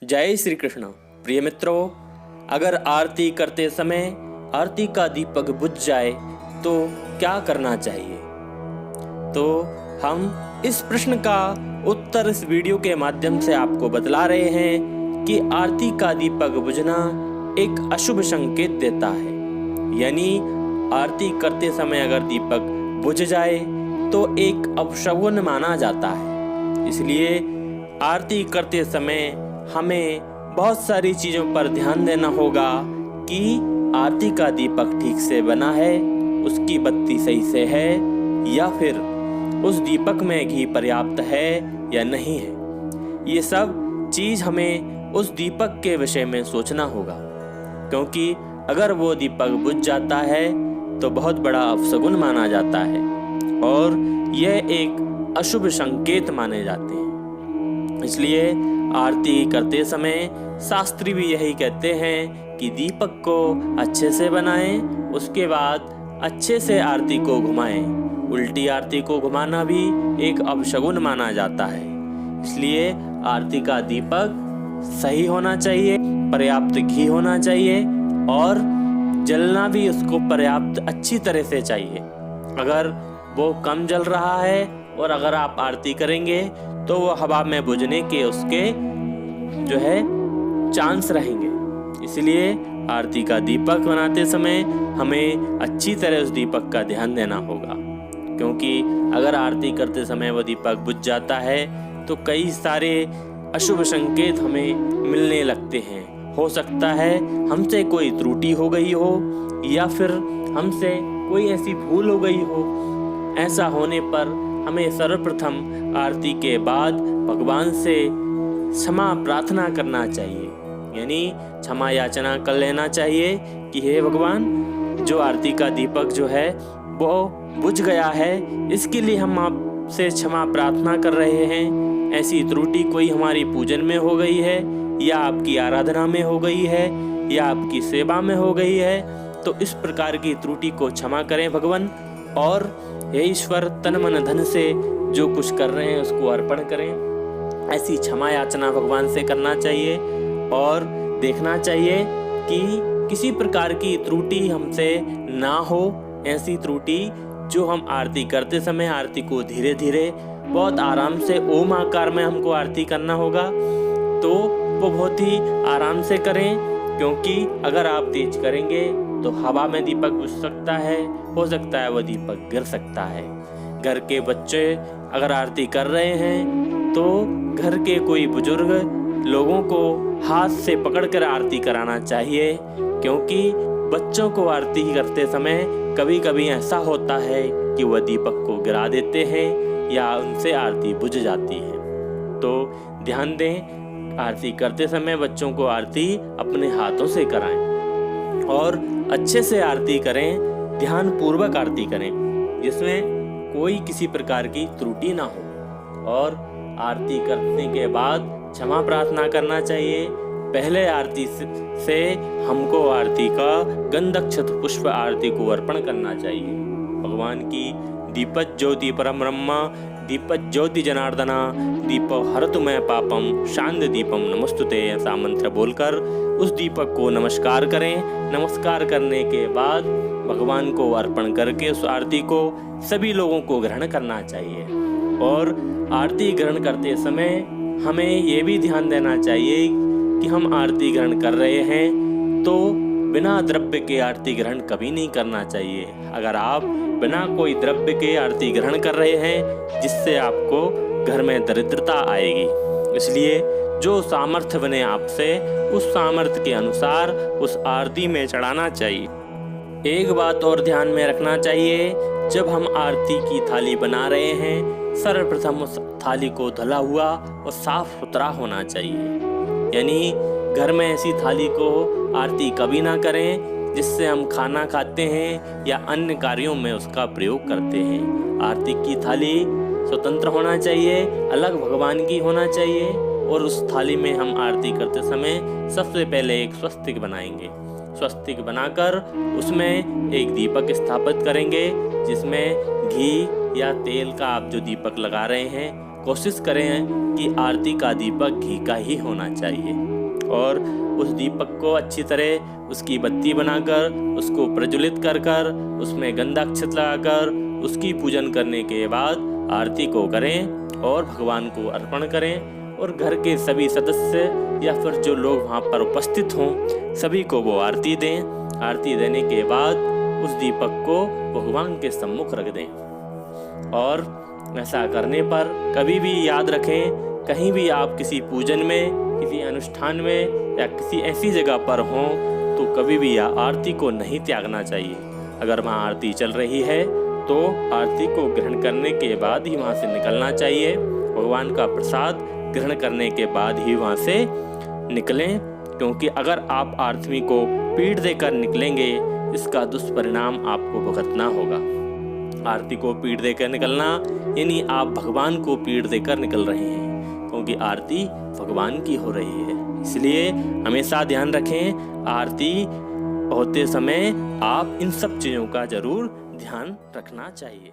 जय श्री कृष्ण। प्रिय मित्रों, अगर आरती करते समय आरती का दीपक बुझ जाए तो क्या करना चाहिए? तो हम इस प्रश्न का उत्तर इस वीडियो के माध्यम से आपको बतला रहे हैं कि आरती का दीपक बुझना एक अशुभ संकेत देता है। यानी आरती करते समय अगर दीपक बुझ जाए तो एक अपशगुन माना जाता है। इसलिए आरती करते समय हमें बहुत सारी चीज़ों पर ध्यान देना होगा कि आरती का दीपक ठीक से बना है, उसकी बत्ती सही से है, या फिर उस दीपक में घी पर्याप्त है या नहीं है। ये सब चीज़ हमें उस दीपक के विषय में सोचना होगा, क्योंकि अगर वो दीपक बुझ जाता है तो बहुत बड़ा अपशगुन माना जाता है और यह एक अशुभ संकेत माने जाते हैं। इसलिए आरती करते समय शास्त्री भी यही कहते हैं कि दीपक को अच्छे से बनाएं, उसके बाद अच्छे से आरती को घुमाएं। उल्टी आरती को घुमाना भी एक अपशगुन माना जाता है। इसलिए आरती का दीपक सही होना चाहिए, पर्याप्त घी होना चाहिए और जलना भी उसको पर्याप्त अच्छी तरह से चाहिए। अगर वो कम जल रहा है और अगर आप आरती करेंगे तो वो हवा में बुझने के उसके जो है चांस रहेंगे। इसलिए आरती का दीपक बनाते समय हमें अच्छी तरह उस दीपक का ध्यान देना होगा, क्योंकि अगर आरती करते समय वो दीपक बुझ जाता है तो कई सारे अशुभ संकेत हमें मिलने लगते हैं। हो सकता है हमसे कोई त्रुटि हो गई हो या फिर हमसे कोई ऐसी भूल हो गई हो। ऐसा होने पर हमें सर्वप्रथम आरती के बाद भगवान से क्षमा प्रार्थना करना चाहिए, यानी क्षमा याचना कर लेना चाहिए कि हे भगवान, जो आरती का दीपक जो है वो बुझ गया है, इसके लिए हम आपसे क्षमा प्रार्थना कर रहे हैं। ऐसी त्रुटि कोई हमारी पूजन में हो गई है या आपकी आराधना में हो गई है या आपकी सेवा में हो गई है, तो इस प्रकार की त्रुटि को क्षमा करें भगवान। और हे ईश्वर, तन मन धन से जो कुछ कर रहे हैं उसको अर्पण करें। ऐसी क्षमा याचना भगवान से करना चाहिए और देखना चाहिए कि किसी प्रकार की त्रुटि हमसे ना हो। ऐसी त्रुटि जो हम आरती करते समय आरती को धीरे धीरे बहुत आराम से ओम आकार में हमको आरती करना होगा, तो वो बहुत ही आराम से करें, क्योंकि अगर आप तेज करेंगे तो हवा में दीपक बुझ सकता है, हो सकता है वह दीपक गिर सकता है। घर के बच्चे अगर आरती कर रहे हैं तो घर के कोई बुजुर्ग लोगों को हाथ से पकड़कर आरती कराना चाहिए, क्योंकि बच्चों को आरती करते समय कभी कभी ऐसा होता है कि वह दीपक को गिरा देते हैं या उनसे आरती बुझ जाती है। तो ध्यान दें, आरती करते समय बच्चों को आरती अपने हाथों से कराएं और अच्छे से आरती करें, ध्यान पूर्वक आरती करें, जिसमें कोई किसी प्रकार की त्रुटि ना हो। और आरती करने के बाद क्षमा प्रार्थना करना चाहिए। पहले आरती से हमको आरती का गंधक्षत पुष्प आरती को अर्पण करना चाहिए। भगवान की दीपक ज्योति परम ब्रह्म, दीपक ज्योति जनार्दना, दीप हरतु मैं पापम, शांत दीपम नमस्तुते, ऐसा मंत्र बोलकर उस दीपक को नमस्कार करें। नमस्कार करने के बाद भगवान को अर्पण करके उस आरती को सभी लोगों को ग्रहण करना चाहिए। और आरती ग्रहण करते समय हमें ये भी ध्यान देना चाहिए कि हम आरती ग्रहण कर रहे हैं तो बिना द्रव्य के आरती ग्रहण कभी नहीं करना चाहिए। अगर आप बिना कोई द्रव्य के आरती ग्रहण कर रहे हैं, जिससे आपको घर में दरिद्रता आएगी। इसलिए जो सामर्थ्य बने आपसे, उस सामर्थ्य के अनुसार उस आरती में चढ़ाना चाहिए। एक बात और ध्यान में रखना चाहिए, जब हम आरती की थाली बना रहे हैं, सर्वप्रथम उस थाली को धुला हुआ और साफ सुथरा होना चाहिए। यानी घर में ऐसी थाली को आरती कभी ना करें जिससे हम खाना खाते हैं या अन्य कार्यों में उसका प्रयोग करते हैं। आरती की थाली स्वतंत्र होना चाहिए, अलग भगवान की होना चाहिए। और उस थाली में हम आरती करते समय सबसे पहले एक स्वस्तिक बनाएंगे। स्वस्तिक बनाकर उसमें एक दीपक स्थापित करेंगे, जिसमें घी या तेल का आप जो दीपक लगा रहे हैं, कोशिश करें कि आरती का दीपक घी का ही होना चाहिए। और उस दीपक को अच्छी तरह उसकी बत्ती बनाकर उसको प्रज्वलित कर कर उसमें गंधा अक्षत लगाकर उसकी पूजन करने के बाद आरती को करें और भगवान को अर्पण करें। और घर के सभी सदस्य या फिर जो लोग वहाँ पर उपस्थित हों सभी को वो आरती दें। आरती देने के बाद उस दीपक को भगवान के सम्मुख रख दें। और ऐसा करने पर कभी भी याद रखें, कहीं भी आप किसी पूजन में, किसी अनुष्ठान में या किसी ऐसी जगह पर हों तो कभी भी आरती को नहीं त्यागना चाहिए। अगर वहाँ आरती चल रही है तो आरती को ग्रहण करने के बाद ही वहाँ से निकलना चाहिए। भगवान का प्रसाद ग्रहण करने के बाद ही वहाँ से निकलें, क्योंकि अगर आप आरती को पीठ देकर निकलेंगे इसका दुष्परिणाम आपको भुगतना होगा। आरती को पीठ देकर निकलना यानी आप भगवान को पीठ देकर निकल रहे हैं, क्योंकि आरती भगवान की हो रही है। इसलिए हमेशा ध्यान रखें, आरती होते समय आप इन सब चीज़ों का जरूर ध्यान रखना चाहिए।